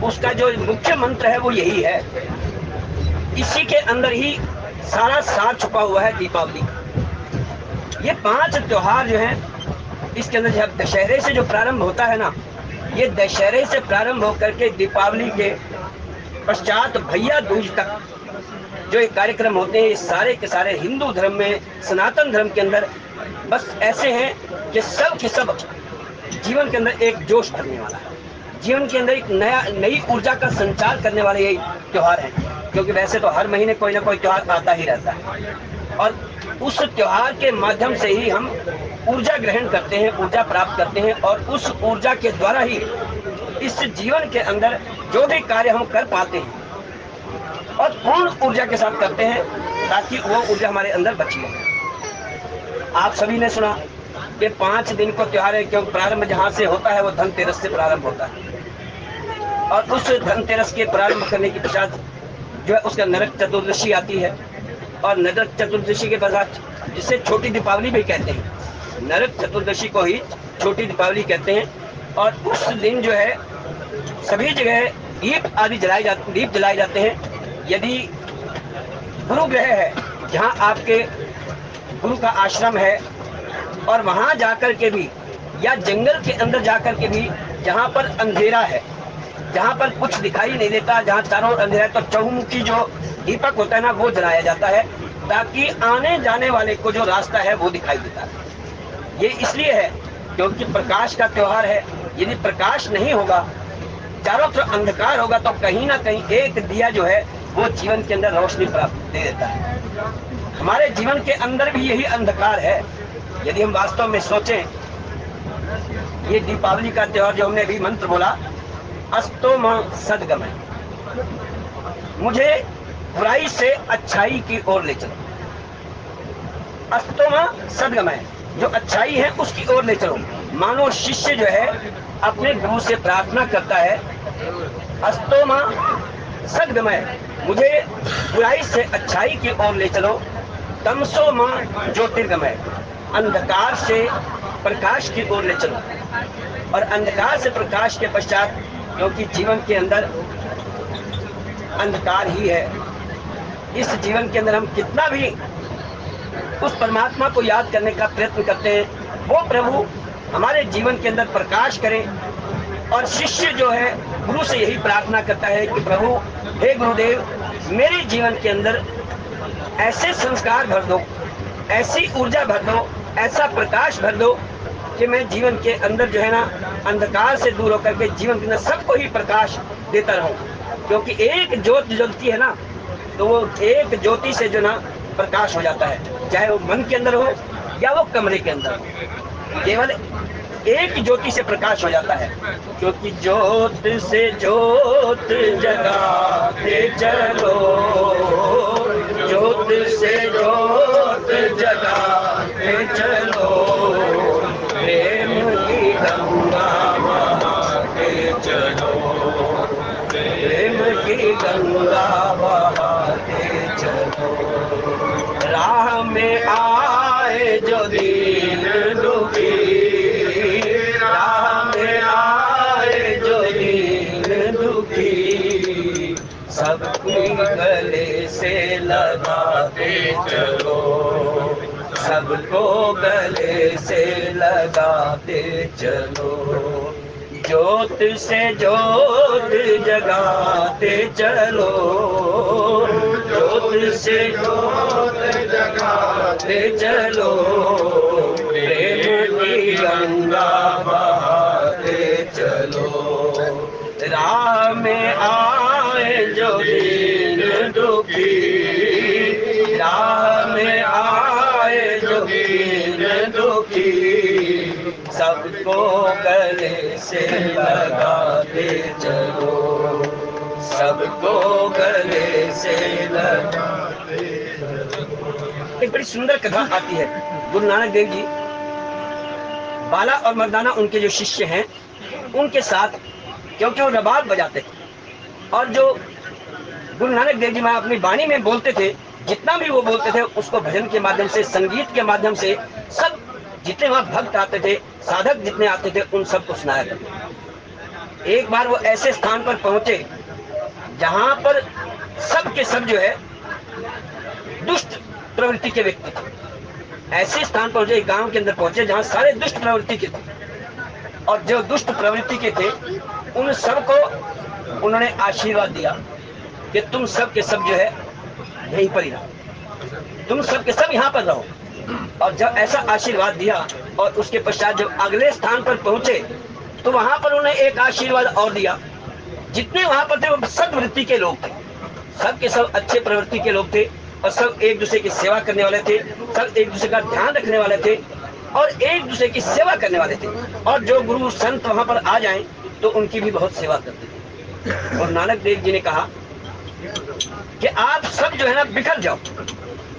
उसका जो मुख्य मंत्र है वो यही है। इसी के अंदर ही सारा सार छुपा हुआ है दीपावली। ये 5 त्योहार जो हैं इसके अंदर जब दशहरे से जो प्रारंभ होता है ना, ये दशहरे से प्रारंभ होकर के दीपावली के पश्चात भैया दूज तक जो ये कार्यक्रम होते हैं, ये सारे के सारे हिंदू धर्म में, सनातन धर्म के अंदर बस ऐसे हैं कि सब के सब जीवन के अंदर एक जोश भरने वाला है, जीवन के अंदर एक नई ऊर्जा का संचार करने वाले यही त्योहार हैं। क्योंकि वैसे तो हर महीने कोई ना कोई त्योहार आता ही रहता है और उस त्योहार के माध्यम से ही हम ऊर्जा ग्रहण करते हैं, ऊर्जा प्राप्त करते हैं और उस ऊर्जा के द्वारा ही इस जीवन के अंदर जो भी कार्य हम कर पाते हैं और पूर्ण ऊर्जा के साथ करते हैं ताकि वो ऊर्जा हमारे अंदर बची रहे। आप सभी ने सुना कि 5 दिन को त्योहार है, क्योंकि प्रारंभ जहाँ से होता है वो धनतेरस से प्रारंभ होता है और उस धनतेरस के प्रारंभ करने के पश्चात जो है उसका नरक चतुर्दशी आती है और नरक चतुर्दशी के पश्चात जिसे छोटी दीपावली भी कहते हैं, नरक चतुर्दशी को ही छोटी दीपावली कहते हैं। और उस दिन जो है सभी जगह दीप आदि दीप जलाए जाते हैं। यदि गुरु ग्रह है जहाँ आपके गुरु का आश्रम है और वहाँ जाकर के भी या जंगल के अंदर जाकर के भी जहाँ पर अंधेरा है, जहाँ पर कुछ दिखाई नहीं देता, जहाँ चारों ओर अंधेरा है, तो चहुमुखी जो दीपक होता है ना वो जलाया जाता है ताकि आने जाने वाले को जो रास्ता है वो दिखाई देता है। ये इसलिए है क्योंकि प्रकाश का त्योहार है। यदि प्रकाश नहीं होगा, चारों तरफ अंधकार होगा, तो कहीं ना कहीं एक दिया जो है वो जीवन के अंदर रोशनी प्राप्त दे देता है। हमारे जीवन के अंदर भी यही अंधकार है। यदि हम वास्तव में सोचें, ये दीपावली का त्योहार जो हमने अभी मंत्र बोला, अस्तो मां सद्गमय, मुझे बुराई से अच्छाई की ओर ले चलो। अस्तो मां सद्गमय, जो अच्छाई है उसकी ओर ले चलो। मानो शिष्य जो है अपने गुरु से प्रार्थना करता है, अस्तो मां सद्गमय, मुझे बुराई से अच्छाई की ओर ले चलो। तमसो मां ज्योतिर्गमय, अंधकार से प्रकाश की ओर ले चलो। और अंधकार से प्रकाश के पश्चात, क्योंकि जीवन के अंदर अंधकार ही है, इस जीवन के अंदर हम कितना भी उस परमात्मा को याद करने का प्रयत्न करते हैं, वो प्रभु हमारे जीवन के अंदर प्रकाश करें। और शिष्य जो है गुरु से यही प्रार्थना करता है कि प्रभु, हे गुरुदेव, मेरे जीवन के अंदर ऐसे संस्कार भर दो, ऐसी ऊर्जा भर दो, ऐसा प्रकाश भर दो कि मैं जीवन के अंदर जो है ना अंधकार से दूर होकर के जीवन के अंदर सबको ही प्रकाश देता रहूं। क्योंकि एक ज्योत जलती है ना, तो वो एक ज्योति से जो ना प्रकाश हो जाता है, चाहे वो मन के अंदर हो या वो कमरे के अंदर हो, केवल एक ज्योति से प्रकाश हो जाता है। क्योंकि ज्योत से ज्योत जगाते चलो, ज्योत से ज्योत जगाते चलो, प्रेम की गंगा बहाते चलो, प्रेम की गंगा बहाते चलो। राह में आए जो दीन दुखी, राह में आए जो दीन दुखी, सबको गले से लगाते चलो, सबको गले से लगाते चलो। ज्योत से ज्योत जगाते चलो, ज्योत से ज्योत जगाते चलो, प्रेम की गंगा बहाते चलो। राह में आए जो दीन दुखी, राह में आए जो दीन दुखी, सबको गले से लगाते चलो, सबको गले से लगाते चलो। एक बड़ी सुंदर कथा आती है। गुरु नानक देव जी, बाला और मर्दाना उनके जो शिष्य हैं उनके साथ, क्योंकि वो रबाब बजाते थे, और जो गुरु नानक देव जी वहाँ अपनी वाणी में बोलते थे, जितना भी वो बोलते थे उसको भजन के माध्यम से, संगीत के माध्यम से, सब जितने वहाँ भक्त आते थे, साधक जितने आते थे, उन सबको सुनाया करते। एक बार वो ऐसे स्थान पर पहुंचे जहां पर सब के सब जो है दुष्ट प्रवृत्ति के व्यक्ति थे। ऐसे स्थान पर पहुंचे, एक गांव के अंदर पहुंचे जहां सारे दुष्ट प्रवृत्ति के थे, और जो दुष्ट प्रवृत्ति के थे उन सबको उन्होंने आशीर्वाद दिया कि तुम सब के सब जो है यहीं पर ही रहो, तुम सब के सब यहाँ पर रहो। और जब ऐसा आशीर्वाद दिया और उसके पश्चात जब अगले स्थान पर पहुंचे तो वहां पर उन्हें एक आशीर्वाद और दिया। जितने वहां पर थे वो सद्वृत्ति के लोग थे, सब के सब अच्छे प्रवृत्ति के लोग थे, और सब एक दूसरे की सेवा करने वाले थे, सब एक दूसरे का ध्यान रखने वाले थे, और एक दूसरे की सेवा करने वाले थे। और जो गुरु संत वहां पर आ जाएं तो उनकी भी बहुत सेवा करते थे। और नानक देव जी ने कहा कि आप सब जो है ना बिखर जाओ,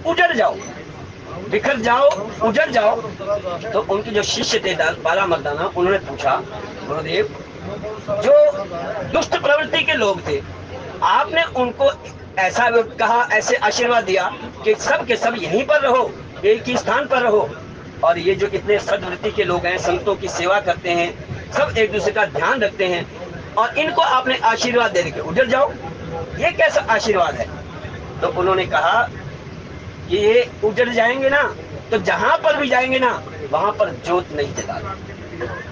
उजड़ जाओ, बिखर जाओ, उजड़ जाओ। तो उनके जो शिष्य थे बाला मर्दाना, उन्होंने पूछा, गुरुदेव, जो दुष्ट प्रवृत्ति के लोग थे, आपने उनको ऐसा कहा, ऐसे आशीर्वाद दिया कि सब के सब यहीं पर रहो, एक ही स्थान पर रहो, और ये जो इतने सद्वृत्ति के लोग हैं, संतों की सेवा करते हैं, सब एक दूसरे का ध्यान रखते हैं, और इनको आपने आशीर्वाद दे के उजड़ जाओ, ये कैसा आशीर्वाद है? तो उन्होंने कहा कि ये उजड़ जाएंगे ना, तो जहां पर भी जाएंगे ना वहां पर ज्योत नहीं जला,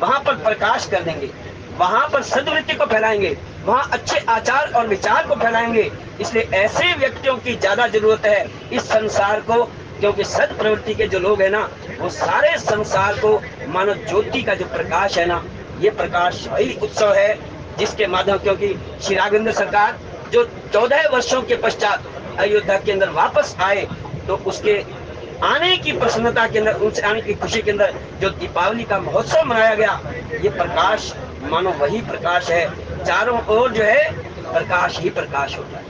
वहां पर प्रकाश कर देंगे, वहां पर सद्वृत्ति को फैलाएंगे, वहां अच्छे आचार और विचार को फैलाएंगे। इसलिए ऐसे व्यक्तियों की ज्यादा जरूरत है इस संसार को, क्योंकि सद प्रवृत्ति के जो लोग हैं ना, वो सारे संसार को मानो ज्योति का जो प्रकाश है ना, ये प्रकाश वही उत्सव है जिसके माध्यम, क्योंकि श्री राघवेंद्र सरकार जो 14 वर्षों के पश्चात अयोध्या के अंदर वापस आए, तो उसके आने की प्रसन्नता के अंदर, उनसे आने की खुशी के अंदर जो दीपावली का महोत्सव मनाया गया, ये प्रकाश मानो वही प्रकाश है, चारों ओर जो है प्रकाश ही प्रकाश होता है।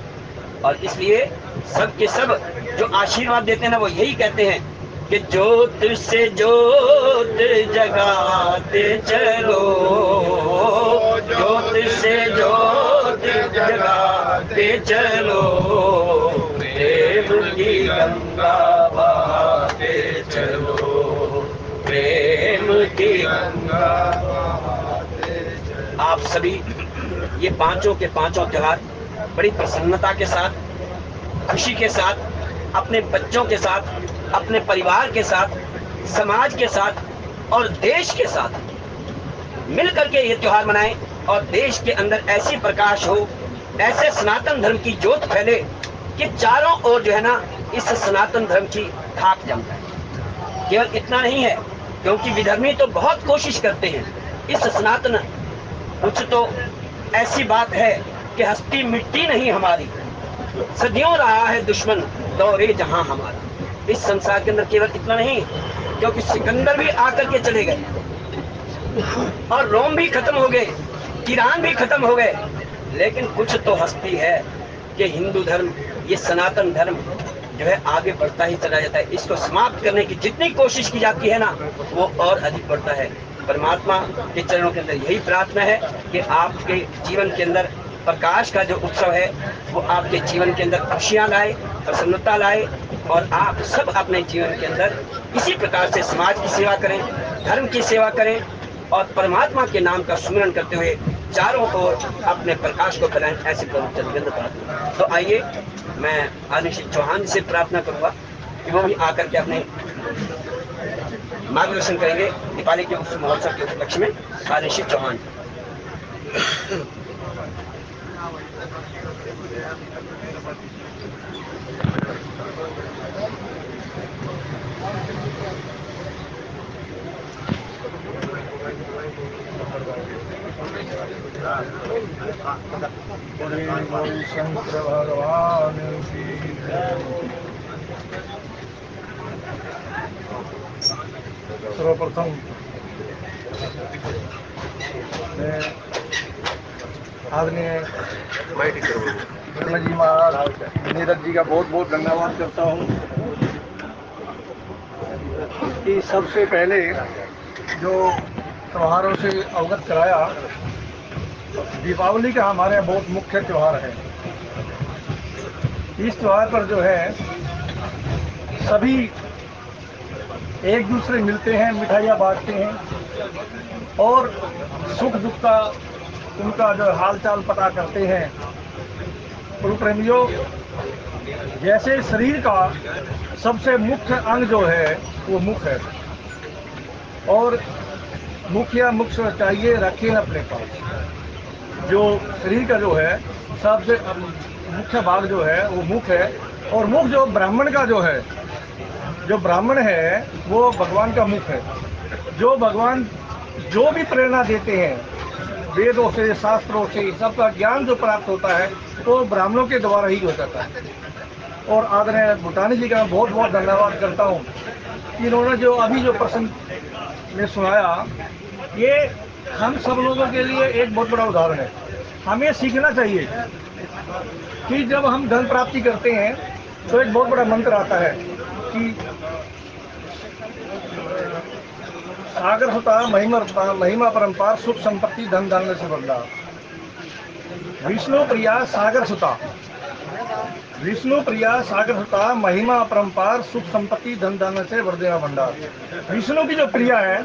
और इसलिए सब के सब जो आशीर्वाद देते हैं ना, वो यही कहते हैं कि ज्योत से ज्योत जगाते चलो, ज्योत से ज्योत जगाते चलो, प्रेम की गंगा बहाते चलो, प्रेम की गंगा बहाते चलो। आप सभी ये पांचों के पांचों त्योहार बड़ी प्रसन्नता के साथ, खुशी के साथ, अपने बच्चों के साथ, अपने परिवार के साथ, समाज के साथ और देश के साथ मिल करके ये त्योहार मनाएं और देश के अंदर ऐसी प्रकाश हो, ऐसे सनातन धर्म की ज्योत फैले कि चारों ओर जो है ना इस सनातन धर्म की खाक जम जाए। केवल इतना नहीं है, क्योंकि विधर्मी तो बहुत कोशिश करते हैं इस सनातन, कुछ तो ऐसी बात है कि हस्ती मिट्टी नहीं हमारी, सदियों रहा है दुश्मन दौरे जहां हमारा। इस संसार के अंदर केवल इतना नहीं, क्योंकि सिकंदर भी आकर के चले गए और रोम भी खत्म हो गए, ईरान भी खत्म हो गए, लेकिन कुछ तो हस्ती है कि हिंदू धर्म, ये सनातन धर्म जो है आगे बढ़ता ही चला जाता है। इसको समाप्त करने की जितनी कोशिश की जाती है ना, वो और अधिक बढ़ता है। परमात्मा के चरणों के अंदर यही प्रार्थना है कि आपके जीवन के अंदर प्रकाश का जो उत्सव है वो आपके जीवन के अंदर खुशियाँ लाए, प्रसन्नता लाए, और आप सब अपने जीवन के अंदर इसी प्रकार से समाज की सेवा करें, धर्म की सेवा करें और परमात्मा के नाम का सुमिरन करते हुए चारों ओर अपने प्रकाश को फैलाएं। ऐसे प्रार्थना। तो आइए मैं आदरणीय श्री चौहान से प्रार्थना करूंगा कि वो भी आकर के अपने मार्गदर्शन करेंगे दीपावली के उस महोत्सव के उपलक्ष्य में। आदरणीय श्री चौहान। शंकर भगवान की सर्वप्रथम मैं आदरणीय जी महाराज नीरज जी का बहुत बहुत धन्यवाद करता हूँ कि सबसे पहले जो त्योहारों से अवगत कराया। दीपावली का हमारे यहाँ बहुत मुख्य त्यौहार है। इस त्यौहार पर जो है सभी एक दूसरे मिलते हैं, मिठाइयाँ बांटते हैं और सुख दुख का उनका जो हाल चाल पता करते हैं। गुरु प्रेमियों, जैसे शरीर का सबसे मुख्य अंग जो है वो मुख है, और मुख या मुख चाहिए रखें अपने पास। जो शरीर का जो है सबसे मुख्य भाग जो है वो मुख है, और मुख जो ब्राह्मण का जो है, जो ब्राह्मण है वो भगवान का मुख है। जो भगवान जो भी प्रेरणा देते हैं, वेदों से, शास्त्रों से, सबका ज्ञान जो प्राप्त होता है तो ब्राह्मणों के द्वारा ही हो जाता है। और आदरणीय भूटानी जी का मैं बहुत बहुत धन्यवाद करता हूँ कि इन्होंने जो अभी जो प्रसंग में सुनाया, ये हम सब लोगों के लिए एक बहुत बड़ा उदाहरण है। हमें सीखना चाहिए कि जब हम धन प्राप्ति करते हैं तो एक बहुत बड़ा मंत्र आता है कि सागर होता महिमा परंपार सुख संपत्ति धन धान्य से भंडार। विष्णु प्रिया सागर सुता, विष्णु प्रिया सागर सुता महिमा अपरंपार सुख संपत्ति धन धान्य से वर्धेगा भंडार। विष्णु की जो प्रिया है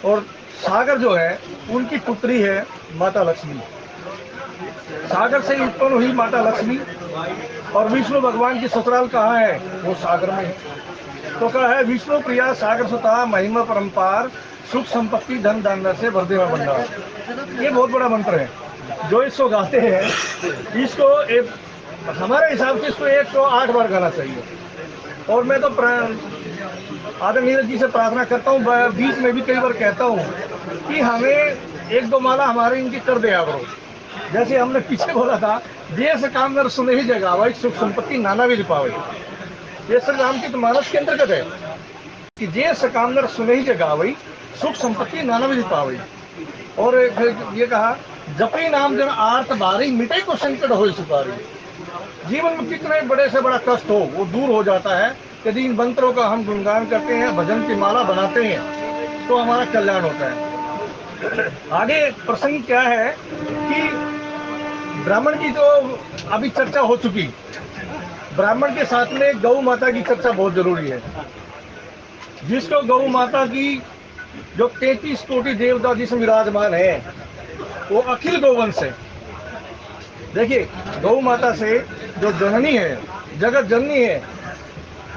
और सागर जो है उनकी पुत्री है माता लक्ष्मी। सागर से उत्पन्न हुई माता लक्ष्मी, और विष्णु भगवान की ससुराल कहाँ है? वो सागर में है। तो कहा है विष्णु प्रिया सागर सुता महिमा परंपार सुख संपत्ति धन धान्य से वर्धेगा भंडार। ये बहुत बड़ा मंत्र है। जो इसको गाते हैं, इसको हमारे हिसाब से इसको 108 बार गाना चाहिए। और मैं तो आदरणीय नीरज जी से प्रार्थना करता हूँ, बीच में भी कई बार कहता हूँ कि हमें 1-2 माला हमारे इनकी कर दिया करो। जैसे हमने पीछे बोला था, देश काम में सुने ही जगह भाई सुख संपत्ति नाना भी पावे। ये श्री राम की मानस के अंतर्गत है कि जे सकामदर सुने ही जगह भाई सुख संपत्ति नाना भी पावे। और ये कहा जपी नाम जन आर्त बारी मिटे को संकट हो सुपारी। जीवन में कितने बड़े से बड़ा कष्ट हो वो दूर हो जाता है यदि इन मंत्रों का हम गुणगान करते हैं, भजन की माला बनाते हैं तो हमारा कल्याण होता है। आगे प्रसंग क्या है कि ब्राह्मण की तो अभी चर्चा हो चुकी, ब्राह्मण के साथ में गौ माता की चर्चा बहुत जरूरी है। जिसको गौ माता की जो 33 कोटि देवता जिसमें विराजमान है वो अखिल गौवंश है। देखिए गौ माता से जो जननी है, जगत जननी है,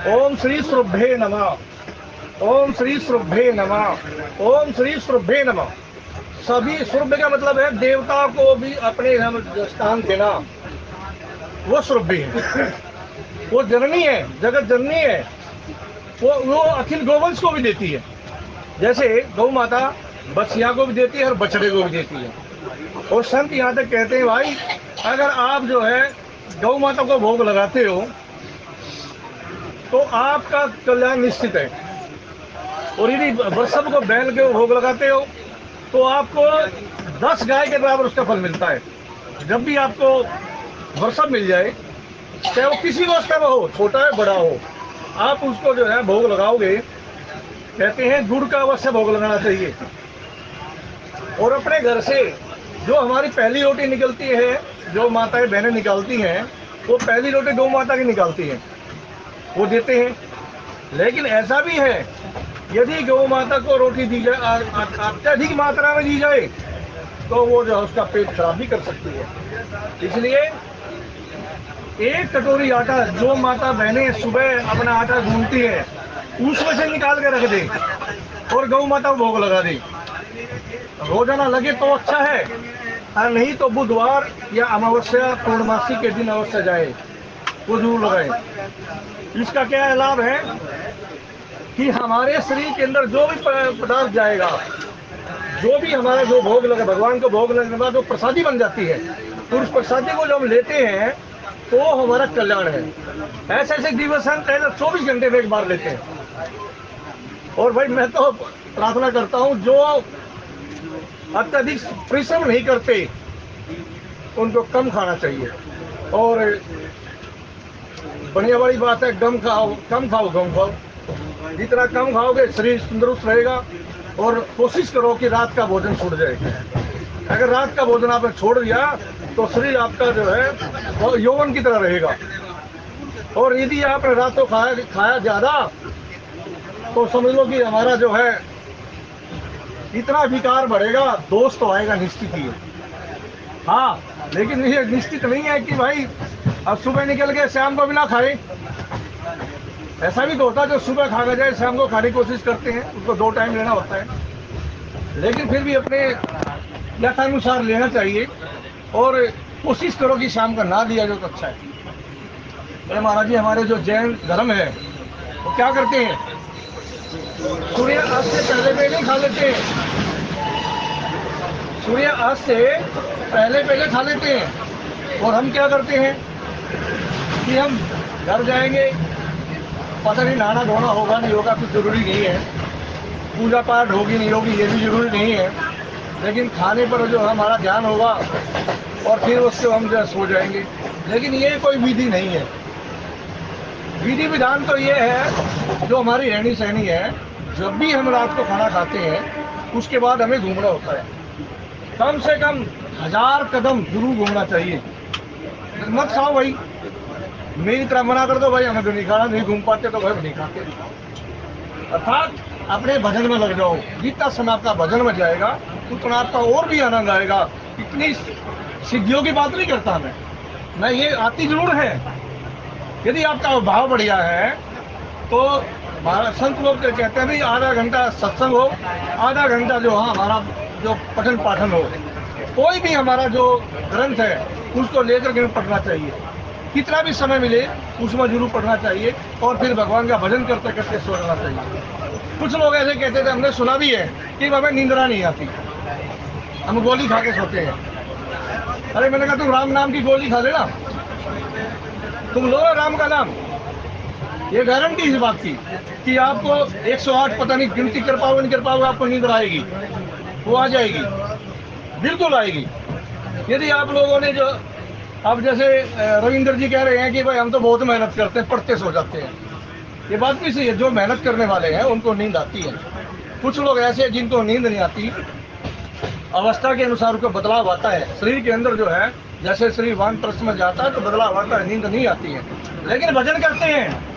ओम श्री शुभ्भे नमः। ओम श्री श्रुभे नमः, ओम श्री श्रुभे नमः। सभी श्रुभ का मतलब है देवता को भी अपने स्थान देना, वो श्रुभे है, वो जननी है, जगत जननी है, वो अखिल गोवंश को भी देती है। जैसे गौ माता बछिया को भी देती है और बछड़े को भी देती है। और संत यहाँ तक कहते हैं भाई अगर आप जो है गौ माता को भोग लगाते हो तो आपका कल्याण निश्चित है। और यदि वृषभ को बैल के भोग लगाते हो तो आपको 10 गाय के बराबर उसका फल मिलता है। जब भी आपको वृषभ मिल जाए, चाहे वो किसी अवस्था में हो, छोटा है बड़ा हो, आप उसको जो है भोग लगाओगे। कहते हैं गुड़ का अवश्य भोग लगाना चाहिए। और अपने घर से जो हमारी पहली रोटी निकलती है, जो माताएं बहनें निकालती हैं, वो पहली रोटी गौ माता की निकालती हैं, वो देते हैं। लेकिन ऐसा भी है यदि गौ माता को रोटी दी जाए, अत्यधिक मात्रा में दी जाए, तो वो जो है उसका पेट खराब भी कर सकती है। इसलिए एक कटोरी आटा जो माता बहनें सुबह अपना आटा गूंथती है उसमें से निकाल के रख दे और गौ माता को भोग लगा दे। रोजाना लगे तो अच्छा है, और नहीं तो बुधवार या अमावस्या पूर्णमासी के दिन अवश्य जाए, वो जरूर लगाए। इसका क्या लाभ है कि हमारे शरीर के अंदर जो भी पदार्थ जाएगा, जो भी हमारा जो भोग लगे, भगवान को भोग लगने के बाद जो प्रसादी बन जाती है, तो उस प्रसादी को जब हम लेते हैं तो हमारा कल्याण है। ऐसे ऐसे दिवस हम 24 घंटे में एक बार लेते हैं। और भाई मैं तो प्रार्थना करता हूँ जो अत्यधिक परिश्रम नहीं करते उनको कम खाना चाहिए। और बढ़िया बड़ी बात है, कम खाओ गम खाओ। जितना कम खाओगे शरीर तंदुरुस्त रहेगा। और कोशिश करो कि रात का भोजन छूट जाए। अगर रात का भोजन आपने छोड़ दिया तो शरीर आपका जो है वो यौवन की तरह रहेगा। और यदि आपने रात को खाया ज़्यादा तो समझ लो कि हमारा जो है इतना विकार बढ़ेगा, दोष तो आएगा निश्चित ही। हाँ, लेकिन ये निश्चित नहीं है कि भाई अब सुबह निकल के शाम को भी ना खाए। ऐसा भी तो होता है जो सुबह खा के जाए शाम को खाने की कोशिश करते हैं, उसको 2 टाइम लेना होता है। लेकिन फिर भी अपने यथानुसार लेना चाहिए और कोशिश करो कि शाम का ना दिया जाए तो अच्छा है। अरे महाराज जी, हमारे जो जैन धर्म है वो क्या करते हैं, सूर्यास्त से पहले खा लेते हैं। सूर्यास्त से पहले खा लेते हैं। और हम क्या करते हैं कि हम घर जाएंगे, पता नहीं नहाना धोना होगा नहीं होगा, कुछ जरूरी नहीं है, पूजा पाठ होगी नहीं होगी ये भी जरूरी नहीं है, लेकिन खाने पर जो हमारा ध्यान होगा और फिर उससे हम जो सो जाएंगे। लेकिन ये कोई विधि नहीं है। विधि विधान तो ये है जो हमारी रहनी सहनी है, जब भी हम रात को खाना खाते हैं उसके बाद हमें घूमना होता है। कम से कम 1000 कदम जरूर घूमना चाहिए। मत खाओ भाई, मेरी तरह मना कर दो भाई हमें तो नहीं खाना, नहीं घूम पाते तो भाई नहीं खाते। अर्थात अपने भजन में लग जाओ। जितना समय आपका भजन में जाएगा उतना आपका और भी आनंद आएगा। इतनी सिद्धियों की बात नहीं करता मैं ये आती जरूर है। यदि आपका भाव बढ़िया है तो संत लोग कहते हैं भाई आधा घंटा सत्संग हो, आधा घंटा जो हमारा जो पठन पाठन हो, कोई भी हमारा जो ग्रंथ है उसको लेकर के पढ़ना चाहिए। कितना भी समय मिले उसमें जरूर पढ़ना चाहिए और फिर भगवान का भजन करते करते सो जाना चाहिए। कुछ लोग ऐसे कहते थे, हमने सुना भी है कि हमें नींदरा नहीं आती, हम गोली खा के सोते हैं। अरे मैंने कहा तुम राम नाम की गोली खा लेना, तुम लो ना राम का नाम। ये गारंटी इस बात की कि आपको 108 पता नहीं गिनती कर पाओगे नहीं कर पाओगे, आपको नींद आएगी, वो आ जाएगी, बिल्कुल आएगी। यदि आप लोगों ने जो अब जैसे रविंद्र जी कह रहे हैं कि भाई हम तो बहुत मेहनत करते हैं, पढ़ते सो जाते हैं, ये बात भी सही है। जो मेहनत करने वाले हैं उनको नींद आती है। कुछ लोग ऐसे हैं जिनको नींद नहीं आती, अवस्था के अनुसार उनको बदलाव आता है शरीर के अंदर जो है। जैसे शरीर वानप्रस्थ में जाता है तो बदलाव आता है, नींद नहीं आती है। लेकिन भजन करते हैं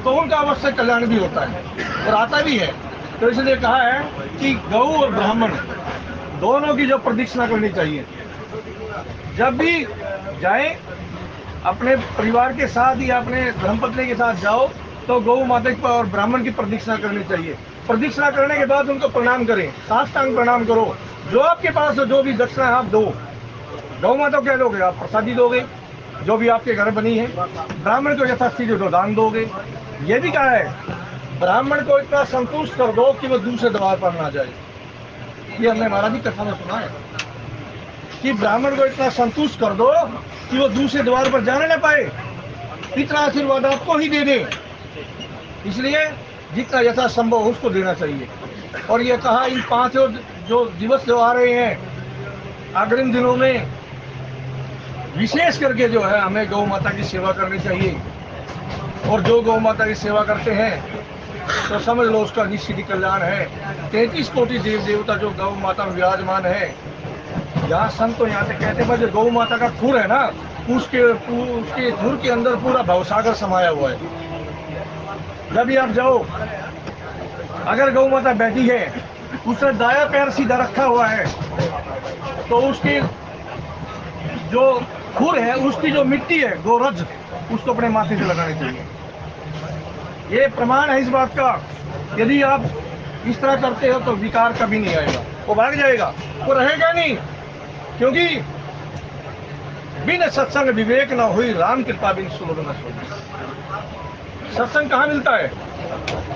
तो उनका अवश्य कल्याण भी होता है और आता भी है। तो इसलिए कहा है कि गौ और ब्राह्मण दोनों की जो प्रदक्षिणा करनी चाहिए। जब भी जाए अपने परिवार के साथ या अपने धर्मपत्नी के साथ जाओ तो गौ माता की और ब्राह्मण की प्रदक्षिणा करनी चाहिए। प्रदक्षिणा करने के बाद उनको प्रणाम करें, साष्टांग प्रणाम करो। जो आपके पास हो, जो भी दक्षिणा आप दो, गौ माता को क्या दोगे आप? प्रसादी दोगे, जो भी आपके घर बनी है। ब्राह्मण को यथास्थिति जो दान दोगे। ये भी कहा है ब्राह्मण को इतना संतुष्ट कर दो कि वो दूसरे द्वार पर ना जाए। ये हमने महाराज जी कथा में सुना है कि ब्राह्मण को इतना संतुष्ट कर दो कि वो दूसरे द्वार पर जाने न पाए। इतना आशीर्वाद आपको ही दे दे, इसलिए जितना यथासंभव हो उसको देना चाहिए। और ये कहा इन 5 जो दिवस जो आ रहे हैं अग्रिम दिनों में, विशेष करके जो है हमें गौ माता की सेवा करनी चाहिए। और जो गौ माता की सेवा करते हैं तो समझ लो उसका निश्चित ही कल्याण है। 33 कोटि देव देवता जो गौ माता में विराजमान है। यहाँ संत तो यहाँ से कहते हैं जो गौ माता का खुर है ना, उसके खुर के अंदर पूरा भवसागर समाया हुआ है। जब भी आप जाओ, अगर गौ माता बैठी है, उसने दाया पैर सीधा रखा हुआ है, तो उसकी जो खुर है, उसकी जो मिट्टी है गोरज, उसको अपने माथे से लगानी चाहिए। ये प्रमाण है इस बात का। यदि आप इस तरह करते हो तो विकार कभी नहीं आएगा, वो भाग जाएगा, वो रहेगा नहीं। क्योंकि बिन सत्संग विवेक न हुई, राम कृपा बिन सुलभ न सोई। सत्संग कहाँ मिलता है?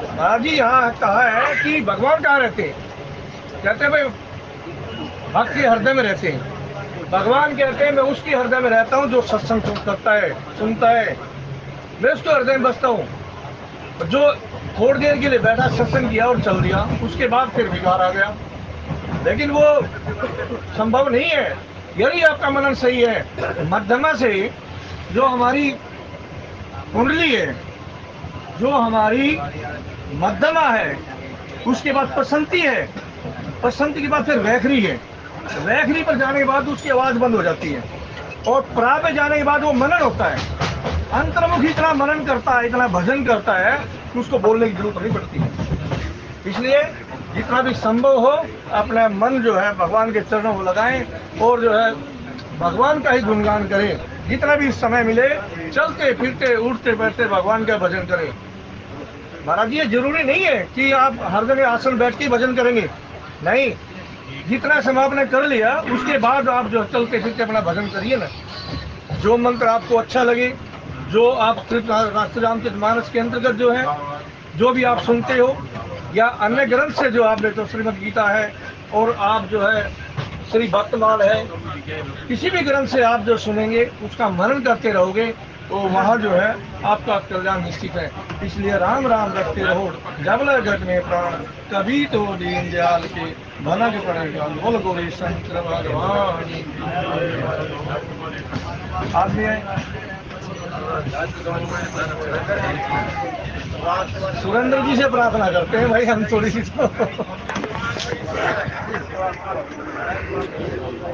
महाराज जी यहाँ कहा है कि भगवान कहाँ रहते हैं? कहते हैं भाई भक्त के हृदय में रहते हैं। भगवान कहते हैं मैं उसके हृदय में रहता हूँ जो सत्संग करता है, सुनता है, मैं उसके हृदय में बसता हूँ। जो थोड़ी देर के लिए बैठा, सत्संग किया और चल दिया, उसके बाद फिर विकार आ गया। लेकिन वो संभव नहीं है। यदि आपका मनन सही है, मध्यमा से जो हमारी कुंडली है, जो हमारी मध्यमा है, उसके बाद पसंती है, पसंती के बाद फिर वैखरी है, वैखरी पर जाने के बाद उसकी आवाज बंद हो जाती है, और प्रा पे जाने के बाद वो मनन होता है। अंतर्मुखी इतना मनन करता है, इतना भजन करता है कि उसको बोलने की जरूरत नहीं पड़ती है। इसलिए जितना भी संभव हो अपना मन जो है भगवान के चरणों को लगाएं और जो है भगवान का ही गुणगान करें। जितना भी समय मिले चलते फिरते उठते बैठते भगवान का भजन करें। महाराज ये जरूरी नहीं है कि आप हर जगह आसन बैठ के भजन करेंगे, नहीं। जितना समय आपने कर लिया उसके बाद आप जो चलते फिरते अपना भजन करिए ना। जो मंत्र आपको अच्छा लगे, जो आप राष्ट्रीय रामचरितमानस के अंतर्गत जो है, जो भी आप सुनते हो, या अन्य ग्रंथ से जो आपने तो श्रीमद् गीता है और आप जो है श्री भक्तमाल है, किसी भी ग्रंथ से आप जो सुनेंगे उसका मनन करते रहोगे तो वहाँ जो है आपका कल्याण निश्चित है। इसलिए राम राम रखते रहो जब लग घट में प्राण, कभी तो दीन दयाल के भनक पड़ेगा। बोल गोरे शंकर भगवान। आदमी सुरेंद्र जी से प्रार्थना करते हैं भाई हम थोड़ी सी